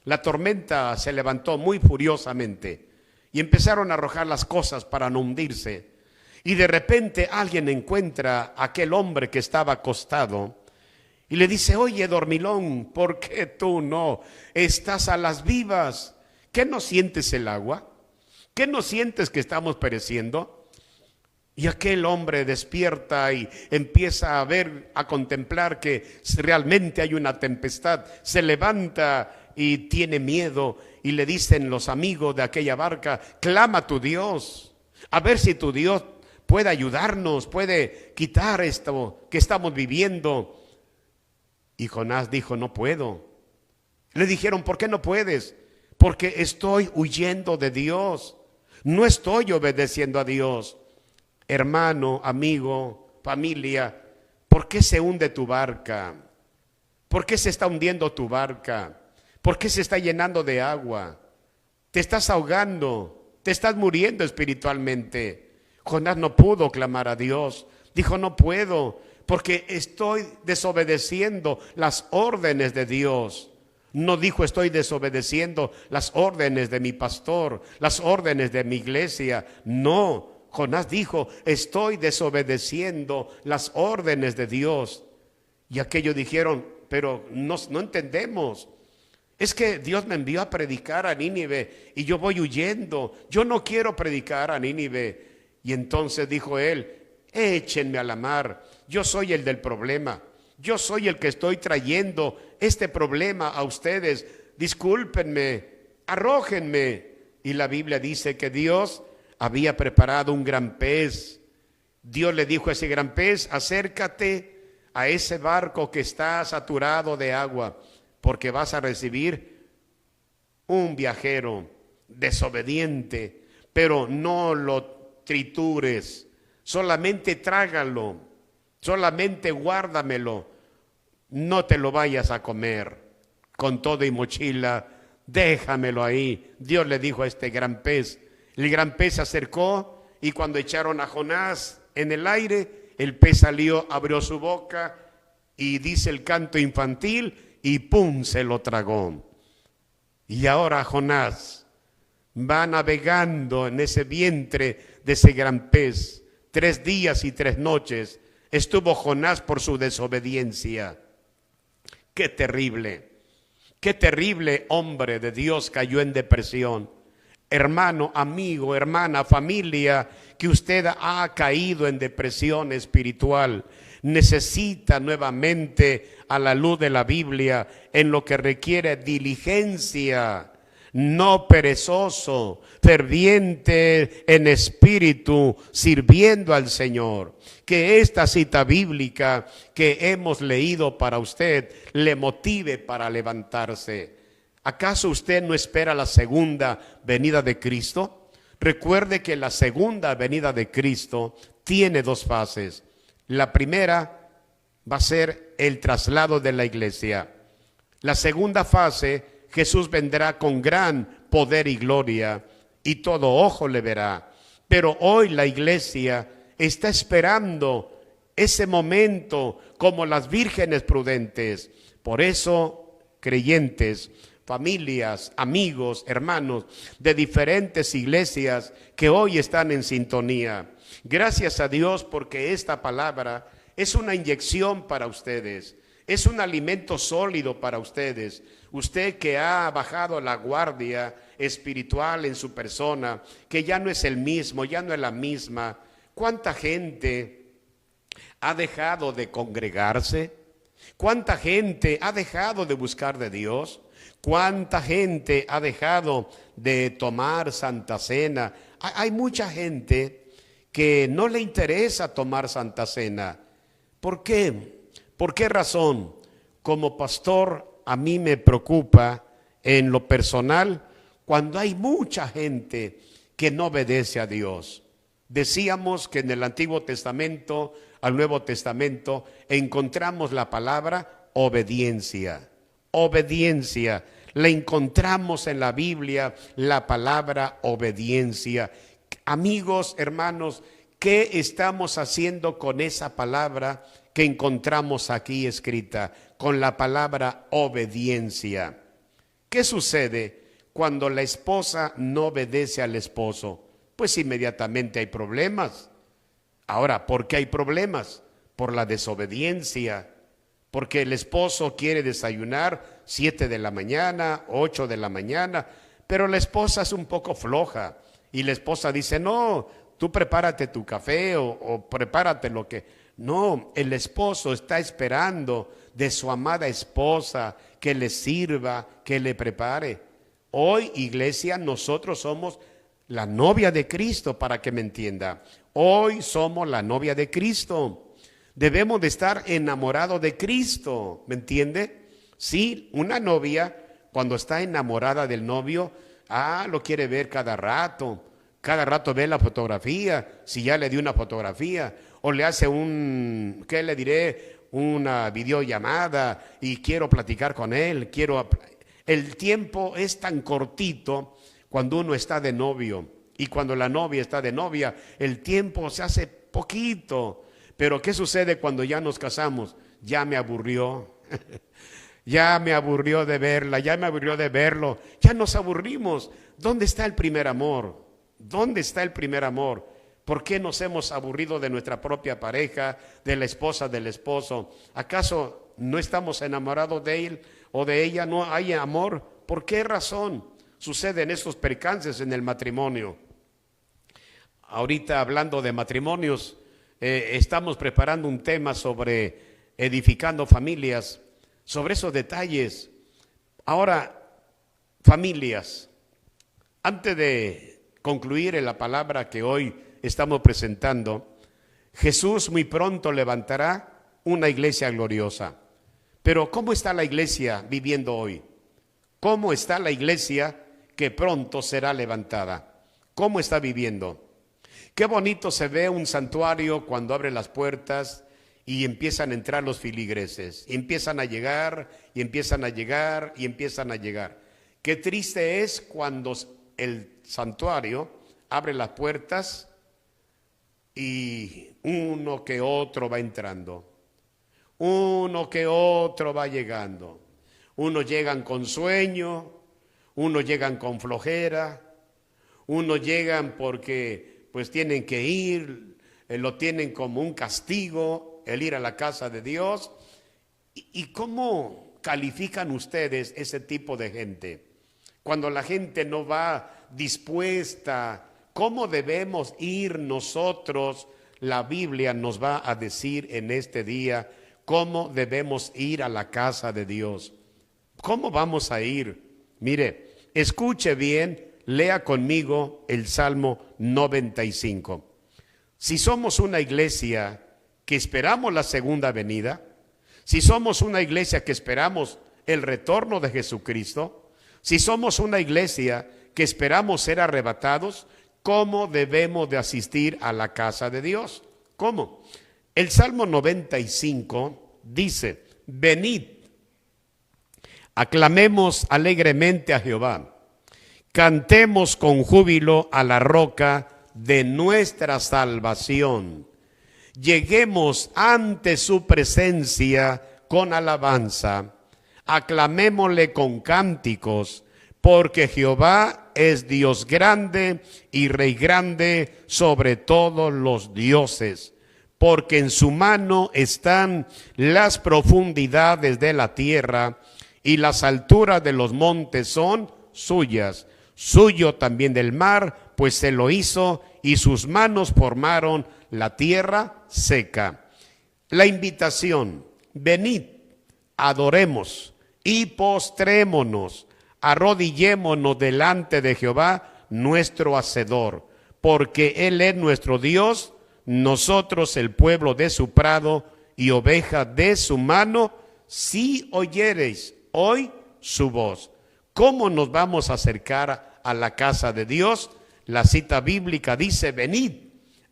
La tormenta se levantó muy furiosamente y empezaron a arrojar las cosas para no hundirse. Y de repente alguien encuentra a aquel hombre que estaba acostado y le dice, oye, dormilón, ¿por qué tú no estás a las vivas? ¿Qué no sientes el agua? ¿Qué no sientes que estamos pereciendo? Y aquel hombre despierta y empieza a ver, a contemplar que realmente hay una tempestad. Se levanta y tiene miedo y le dicen los amigos de aquella barca, clama a tu Dios, a ver si tu Dios puede ayudarnos, puede quitar esto que estamos viviendo. Y Jonás dijo, no puedo. Le dijeron, ¿por qué no puedes? Porque estoy huyendo de Dios, no estoy obedeciendo a Dios. Hermano, amigo, familia, ¿por qué se hunde tu barca? ¿Por qué se está hundiendo tu barca? ¿Por qué se está llenando de agua? Te estás ahogando, te estás muriendo espiritualmente. Jonás no pudo clamar a Dios. Dijo, no puedo, porque estoy desobedeciendo las órdenes de Dios. No dijo, estoy desobedeciendo las órdenes de mi pastor, las órdenes de mi iglesia. No. Jonás dijo, estoy desobedeciendo las órdenes de Dios. Y aquellos dijeron, pero no entendemos. Es que Dios me envió a predicar a Nínive y yo voy huyendo. Yo no quiero predicar a Nínive. Y entonces dijo él, échenme a la mar. Yo soy el del problema. Yo soy el que estoy trayendo este problema a ustedes. Discúlpenme, arrójenme. Y la Biblia dice que Dios había preparado un gran pez. Dios le dijo a ese gran pez, acércate a ese barco que está saturado de agua, porque vas a recibir un viajero desobediente, pero no lo tritures, solamente trágalo, solamente guárdamelo, no te lo vayas a comer con todo y mochila, déjamelo ahí. Dios le dijo a este gran pez. El gran pez se acercó y cuando echaron a Jonás en el aire, el pez salió, abrió su boca y dice el canto infantil y ¡pum! Se lo tragó. Y ahora Jonás va navegando en ese vientre de ese gran pez. 3 días y 3 noches estuvo Jonás por su desobediencia. ¡Qué terrible hombre de Dios cayó en depresión! Hermano, amigo, hermana, familia, que usted ha caído en depresión espiritual. necesita nuevamente a la luz de la Biblia en lo que requiere diligencia, no perezoso, ferviente en espíritu, sirviendo al Señor. Que esta cita bíblica que hemos leído para usted le motive para levantarse. ¿Acaso usted no espera la segunda venida de Cristo? Recuerde que la segunda venida de Cristo tiene dos fases. La primera va a ser el traslado de la iglesia. La segunda fase, Jesús vendrá con gran poder y gloria y todo ojo le verá. Pero hoy la iglesia está esperando ese momento como las vírgenes prudentes. Por eso, creyentes, familias, amigos, hermanos de diferentes iglesias que hoy están en sintonía, gracias a Dios porque esta palabra es una inyección para ustedes, es un alimento sólido para ustedes. Usted que ha bajado la guardia espiritual en su persona, que ya no es el mismo, ya no es la misma. ¿Cuánta gente ha dejado de congregarse? ¿Cuánta gente ha dejado de buscar de Dios? ¿Cuánta gente ha dejado de tomar Santa Cena? Hay mucha gente que no le interesa tomar Santa Cena. ¿Por qué? ¿Por qué razón? Como pastor, a mí me preocupa en lo personal cuando hay mucha gente que no obedece a Dios. Decíamos que en el Antiguo Testamento al Nuevo Testamento encontramos la palabra obediencia. Obediencia. La encontramos en la Biblia, la palabra obediencia. Amigos, hermanos, ¿qué estamos haciendo con esa palabra que encontramos aquí escrita? Con la palabra obediencia. ¿Qué sucede cuando la esposa no obedece al esposo? Pues inmediatamente hay problemas. Ahora, ¿por qué hay problemas? Por la desobediencia. Porque el esposo quiere desayunar 7 de la mañana, 8 de la mañana, pero la esposa es un poco floja y la esposa dice, no, tú prepárate tu café o prepárate lo que... No, el esposo está esperando de su amada esposa que le sirva, que le prepare. Hoy, iglesia, nosotros somos la novia de Cristo, para que me entienda. Hoy somos la novia de Cristo. Debemos de estar enamorados de Cristo, ¿me entiende? Sí, una novia cuando está enamorada del novio, lo quiere ver cada rato ve la fotografía, si ya le dio una fotografía, o le hace ¿qué le diré? Una videollamada y quiero platicar con él, el tiempo es tan cortito cuando uno está de novio y cuando la novia está de novia, el tiempo se hace poquito. Pero ¿qué sucede cuando ya nos casamos? Ya me aburrió, ya me aburrió de verla, ya me aburrió de verlo, ya nos aburrimos. ¿Dónde está el primer amor? ¿Dónde está el primer amor? ¿Por qué nos hemos aburrido de nuestra propia pareja, de la esposa, del esposo? ¿Acaso no estamos enamorados de él o de ella? ¿No hay amor? ¿Por qué razón suceden estos percances en el matrimonio? Ahorita hablando de matrimonios, estamos preparando un tema sobre edificando familias, sobre esos detalles. Ahora, familias, antes de concluir en la palabra que hoy estamos presentando, Jesús muy pronto levantará una iglesia gloriosa. Pero ¿cómo está la iglesia viviendo hoy? ¿Cómo está la iglesia que pronto será levantada? ¿Cómo está viviendo? Qué bonito se ve un santuario cuando abre las puertas y empiezan a entrar los filigreses. Y empiezan a llegar, y empiezan a llegar, y empiezan a llegar. Qué triste es cuando el santuario abre las puertas y uno que otro va entrando. Uno que otro va llegando. Unos llegan con sueño, unos llegan con flojera, unos llegan porque pues tienen que ir, lo tienen como un castigo, el ir a la casa de Dios. ¿Y cómo califican ustedes ese tipo de gente? Cuando la gente no va dispuesta, ¿cómo debemos ir nosotros, la Biblia nos va a decir en este día cómo debemos ir a la casa de Dios. ¿Cómo vamos a ir? Mire, escuche bien, lea conmigo el Salmo 95. Si somos una iglesia que esperamos la segunda venida, si somos una iglesia que esperamos el retorno de Jesucristo, si somos una iglesia que esperamos ser arrebatados, ¿cómo debemos de asistir a la casa de Dios? ¿Cómo? El Salmo 95 dice: venid, aclamemos alegremente a Jehová, cantemos con júbilo a la roca de nuestra salvación. Lleguemos ante su presencia con alabanza, aclamémosle con cánticos, porque Jehová es Dios grande y Rey grande sobre todos los dioses, porque en su mano están las profundidades de la tierra y las alturas de los montes son suyas. Suyo también del mar, pues se lo hizo, y sus manos formaron la tierra seca. La invitación: venid, adoremos y postrémonos, arrodillémonos delante de Jehová nuestro Hacedor, porque Él es nuestro Dios, nosotros el pueblo de su prado y oveja de su mano, si oyereis hoy su voz. ¿Cómo nos vamos a acercar a la casa de Dios? La cita bíblica dice: venid,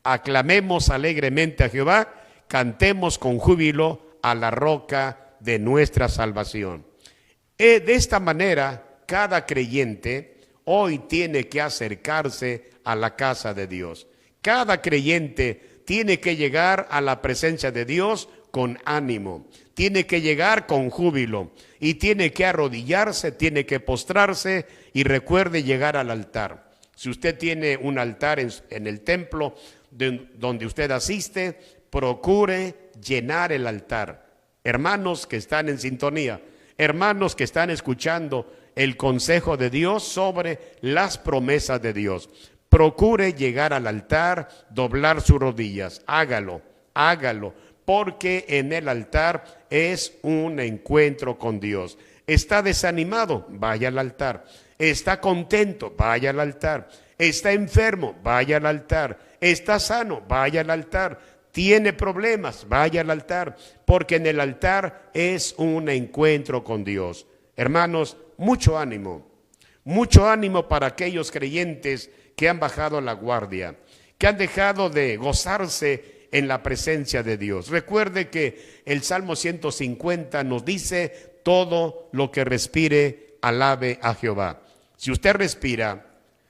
aclamemos alegremente a Jehová, cantemos con júbilo a la roca de nuestra salvación. De esta manera, cada creyente hoy tiene que acercarse a la casa de Dios. Cada creyente tiene que llegar a la presencia de Dios con ánimo, tiene que llegar con júbilo y tiene que arrodillarse, tiene que postrarse, y recuerde llegar al altar. Si usted tiene un altar en el templo donde usted asiste, procure llenar el altar. Hermanos que están en sintonía, hermanos que están escuchando el consejo de Dios sobre las promesas de Dios, procure llegar al altar, doblar sus rodillas, hágalo, porque en el altar es un encuentro con Dios. ¿Está desanimado? Vaya al altar. ¿Está contento? Vaya al altar. ¿Está enfermo? Vaya al altar. ¿Está sano? Vaya al altar. ¿Tiene problemas? Vaya al altar, porque en el altar es un encuentro con Dios. Hermanos, mucho ánimo para aquellos creyentes que han bajado la guardia, que han dejado de gozarse en la presencia de Dios. Recuerde que el Salmo 150 nos dice: todo lo que respire, alabe a Jehová. Si usted respira,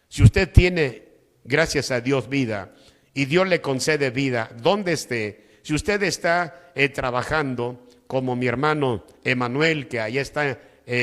si usted tiene, gracias a Dios, vida, y Dios le concede vida, donde esté, si usted está trabajando, como mi hermano Emanuel, que allá está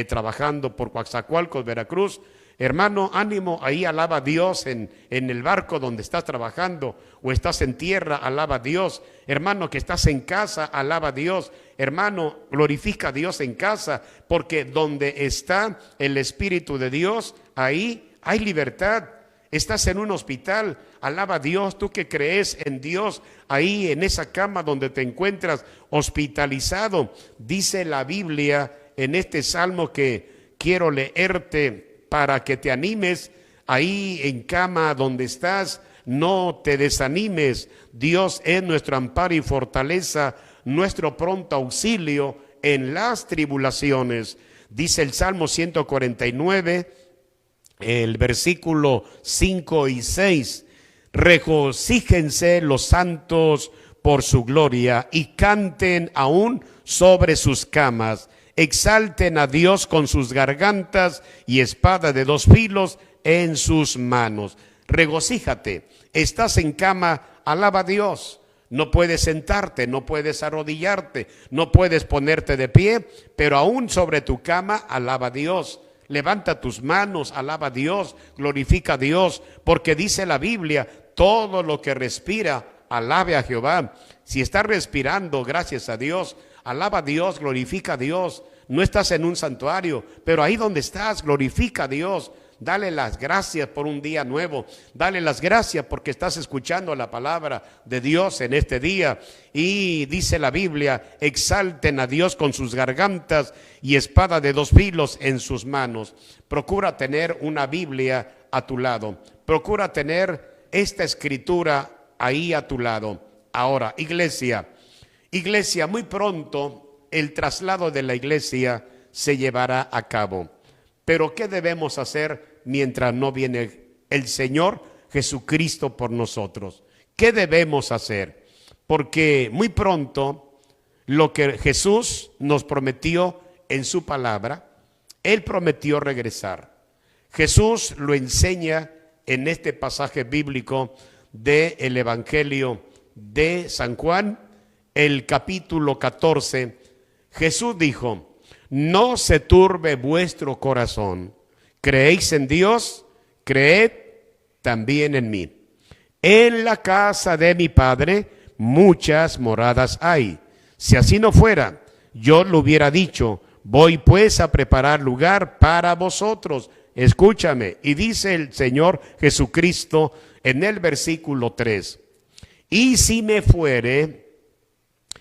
trabajando por Coatzacoalcos, Veracruz, hermano, ánimo, ahí alaba a Dios en el barco donde estás trabajando, o estás en tierra, alaba a Dios. Hermano, que estás en casa, alaba a Dios. Hermano, glorifica a Dios en casa, porque donde está el Espíritu de Dios, ahí hay libertad. Estás en un hospital, alaba a Dios. Tú que crees en Dios, ahí en esa cama donde te encuentras hospitalizado, dice la Biblia en este salmo que quiero leerte para que te animes. Ahí en cama donde estás, no te desanimes. Dios es nuestro amparo y fortaleza, nuestro pronto auxilio en las tribulaciones. Dice el Salmo 149, el versículo 5 y 6: regocíjense los santos por su gloria y canten aún sobre sus camas. Exalten a Dios con sus gargantas y espada de dos filos en sus manos. Regocíjate. Estás en cama, alaba a Dios. No puedes sentarte, no puedes arrodillarte, no puedes ponerte de pie, pero aún sobre tu cama, alaba a Dios. Levanta tus manos, alaba a Dios, glorifica a Dios, porque dice la Biblia: todo lo que respira, alabe a Jehová. Si estás respirando, gracias a Dios, alaba a Dios, glorifica a Dios. No estás en un santuario, pero ahí donde estás, glorifica a Dios. Dale las gracias por un día nuevo. Dale las gracias porque estás escuchando la palabra de Dios en este día. Y dice la Biblia, exalten a Dios con sus gargantas y espada de dos filos en sus manos. Procura tener una Biblia a tu lado. Procura tener esta escritura ahí a tu lado. Ahora, iglesia, muy pronto el traslado de la iglesia se llevará a cabo. Pero ¿qué debemos hacer mientras no viene el Señor Jesucristo por nosotros? ¿Qué debemos hacer? Porque muy pronto lo que Jesús nos prometió en su palabra, Él prometió regresar. Jesús lo enseña en este pasaje bíblico del Evangelio de San Juan, el capítulo 14. Jesús dijo: no se turbe vuestro corazón. ¿Creéis en Dios? Creed también en mí. En la casa de mi Padre muchas moradas hay. Si así no fuera, yo lo hubiera dicho. Voy pues a preparar lugar para vosotros. Escúchame. Y dice el Señor Jesucristo en el versículo 3. Y si me fuere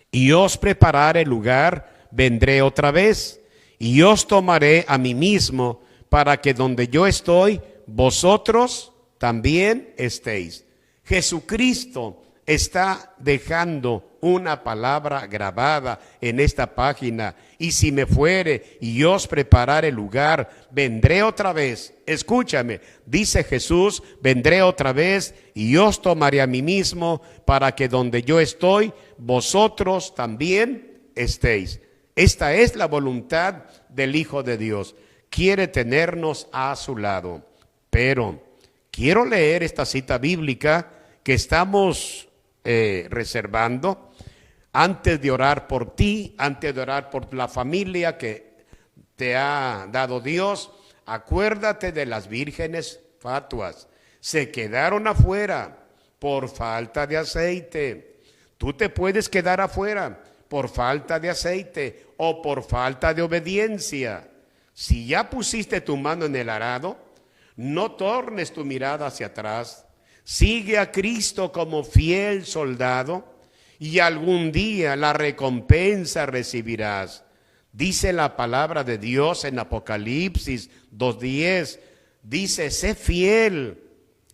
y os preparare lugar, vendré otra vez y os tomaré a mí mismo, para que donde yo estoy, vosotros también estéis. Jesucristo está dejando una palabra grabada en esta página. Y si me fuere y os preparare lugar, vendré otra vez. Escúchame, dice Jesús, vendré otra vez y os tomaré a mí mismo, para que donde yo estoy, vosotros también estéis. Esta es la voluntad del Hijo de Dios. Quiere tenernos a su lado. Pero quiero leer esta cita bíblica que estamos reservando antes de orar por ti, antes de orar por la familia que te ha dado Dios. Acuérdate de las vírgenes fatuas. Se quedaron afuera por falta de aceite. Tú te puedes quedar afuera por falta de aceite o por falta de obediencia. Si ya pusiste tu mano en el arado, no tornes tu mirada hacia atrás. Sigue a Cristo como fiel soldado y algún día la recompensa recibirás. Dice la palabra de Dios en Apocalipsis 2:10. Dice: sé fiel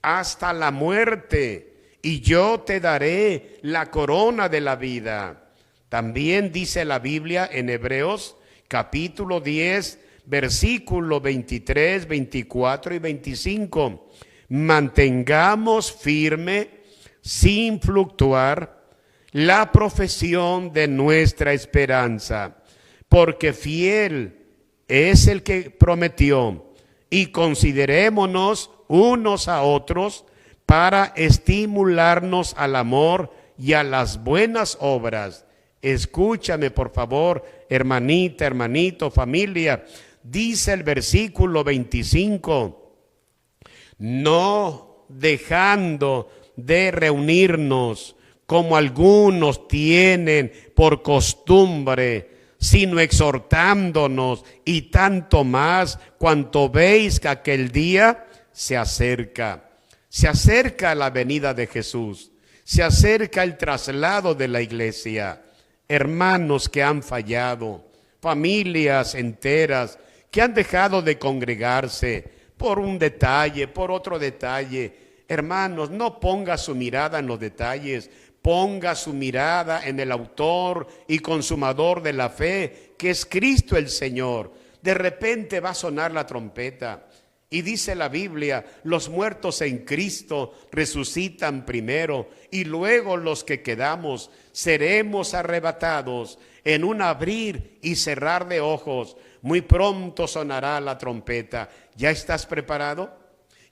hasta la muerte y yo te daré la corona de la vida. También dice la Biblia en Hebreos capítulo 10, versículo 23, 24 y 25. Mantengamos firme, sin fluctuar, la profesión de nuestra esperanza, porque fiel es el que prometió. Y considerémonos unos a otros para estimularnos al amor y a las buenas obras. Escúchame, por favor, hermanita, hermanito, familia. Dice el versículo 25, no dejando de reunirnos como algunos tienen por costumbre, sino exhortándonos, y tanto más cuanto veis que aquel día se acerca. Se acerca la venida de Jesús, se acerca el traslado de la iglesia. Hermanos que han fallado, familias enteras que han dejado de congregarse por un detalle, por otro detalle. Hermanos, no ponga su mirada en los detalles, ponga su mirada en el autor y consumador de la fe, que es Cristo el Señor. De repente va a sonar la trompeta y dice la Biblia: los muertos en Cristo resucitan primero y luego los que quedamos seremos arrebatados en un abrir y cerrar de ojos. Muy pronto sonará la trompeta. ¿Ya estás preparado?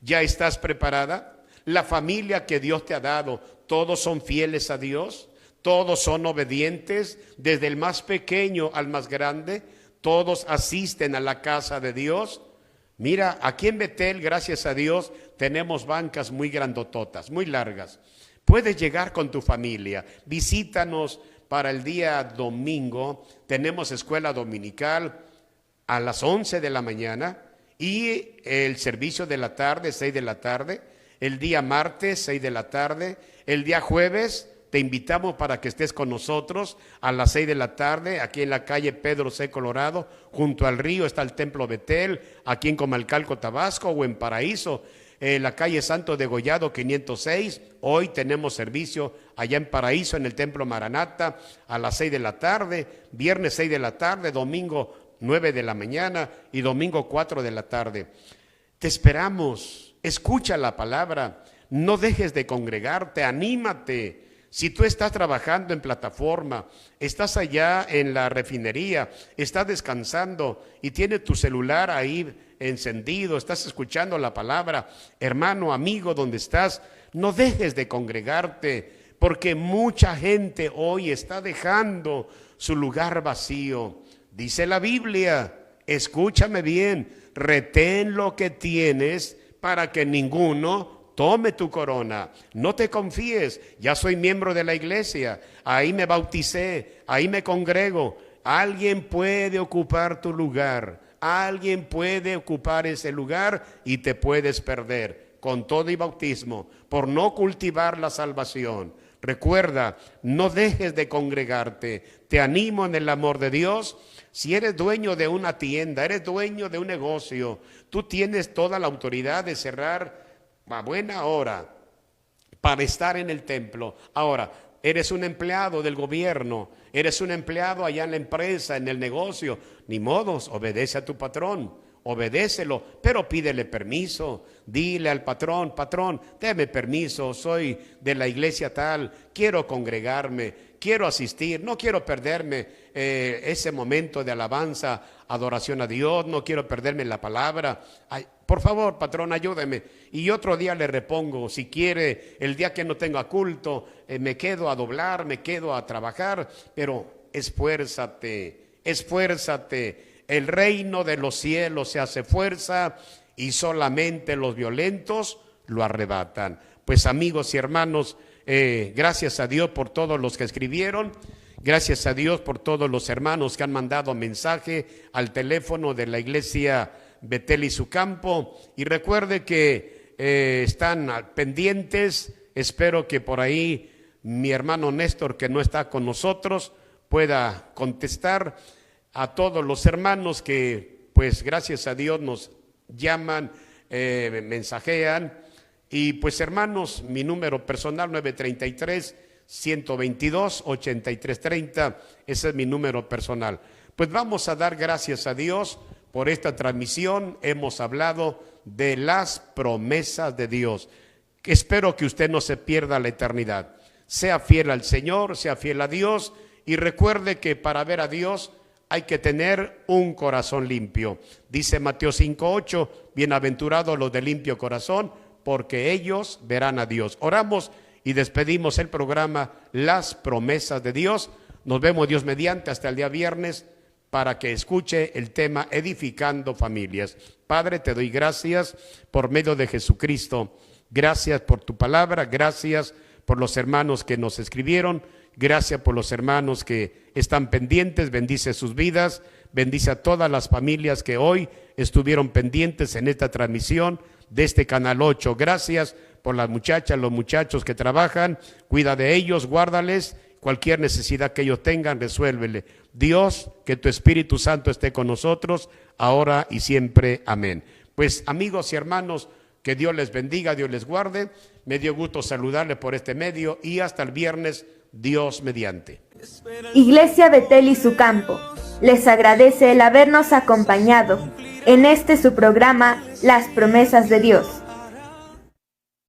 ¿Ya estás preparada? La familia que Dios te ha dado, ¿todos son fieles a Dios? ¿Todos son obedientes? Desde el más pequeño al más grande, ¿todos asisten a la casa de Dios? Mira, aquí en Betel, gracias a Dios, tenemos bancas muy grandototas, muy largas. Puedes llegar con tu familia. Visítanos para el día domingo. Tenemos escuela dominical a las 11 de la mañana Y el servicio de la tarde, 6 de la tarde. El día martes, 6 de la tarde. El día jueves, te invitamos para que estés con nosotros a las 6 de la tarde, aquí en la calle Pedro C. Colorado, junto al río está el Templo Betel, aquí en Comalcalco, Tabasco, o en Paraíso, la calle Santo Degollado 506. Hoy tenemos servicio allá en Paraíso, en el Templo Maranata, a las 6 de la tarde, viernes 6 de la tarde, domingo 9 de la mañana y domingo 4 de la tarde. Te esperamos, escucha la palabra, no dejes de congregarte, anímate. Si tú estás trabajando en plataforma, estás allá en la refinería, estás descansando y tienes tu celular ahí encendido, estás escuchando la palabra, hermano, amigo, donde estás, no dejes de congregarte, porque mucha gente hoy está dejando su lugar vacío. Dice la Biblia, escúchame bien, retén lo que tienes para que ninguno tome tu corona. No te confíes, ya soy miembro de la iglesia, ahí me bauticé, ahí me congrego. Alguien puede ocupar tu lugar, alguien puede ocupar ese lugar y te puedes perder con todo y bautismo por no cultivar la salvación. Recuerda, no dejes de congregarte. Te animo en el amor de Dios. Si eres dueño de una tienda, eres dueño de un negocio, tú tienes toda la autoridad de cerrar a buena hora para estar en el templo. Ahora, eres un empleado del gobierno, eres un empleado allá en la empresa, en el negocio, ni modos, obedece a tu patrón, obedécelo, pero pídele permiso, dile al patrón, patrón, deme permiso, soy de la iglesia tal, quiero congregarme, quiero asistir, no quiero perderme ese momento de alabanza, adoración a Dios, no quiero perderme la palabra. Ay, por favor, patrón, ayúdeme. Y otro día le repongo, si quiere, el día que no tenga culto, me quedo a doblar, me quedo a trabajar, pero esfuérzate, esfuérzate. El reino de los cielos se hace fuerza y solamente los violentos lo arrebatan. Pues amigos y hermanos, gracias a Dios por todos los que escribieron, gracias a Dios por todos los hermanos que han mandado mensaje al teléfono de la iglesia Betel y su campo. Y recuerde que están pendientes, espero que por ahí mi hermano Néstor, que no está con nosotros, pueda contestar a todos los hermanos que pues gracias a Dios nos llaman, mensajean. Y pues hermanos, mi número personal 933-122-8330, ese es mi número personal. Pues vamos a dar gracias a Dios por esta transmisión. Hemos hablado de las promesas de Dios. Espero que usted no se pierda la eternidad. Sea fiel al Señor, sea fiel a Dios y recuerde que para ver a Dios hay que tener un corazón limpio. Dice Mateo 5:8, bienaventurados los de limpio corazón, porque ellos verán a Dios. Oramos y despedimos el programa Las Promesas de Dios. Nos vemos Dios mediante hasta el día viernes para que escuche el tema Edificando Familias. Padre, te doy gracias por medio de Jesucristo. Gracias por tu palabra, gracias por los hermanos que nos escribieron, gracias por los hermanos que están pendientes, bendice sus vidas, bendice a todas las familias que hoy estuvieron pendientes en esta transmisión de este Canal 8. Gracias por las muchachas, los muchachos que trabajan, cuida de ellos, guárdales, cualquier necesidad que ellos tengan, resuélvele. Dios, que tu Espíritu Santo esté con nosotros, ahora y siempre. Amén. Pues amigos y hermanos, que Dios les bendiga, Dios les guarde. Me dio gusto saludarles por este medio y hasta el viernes, Dios mediante. Iglesia Betel y su campo les agradece el habernos acompañado en este su programa Las Promesas de Dios.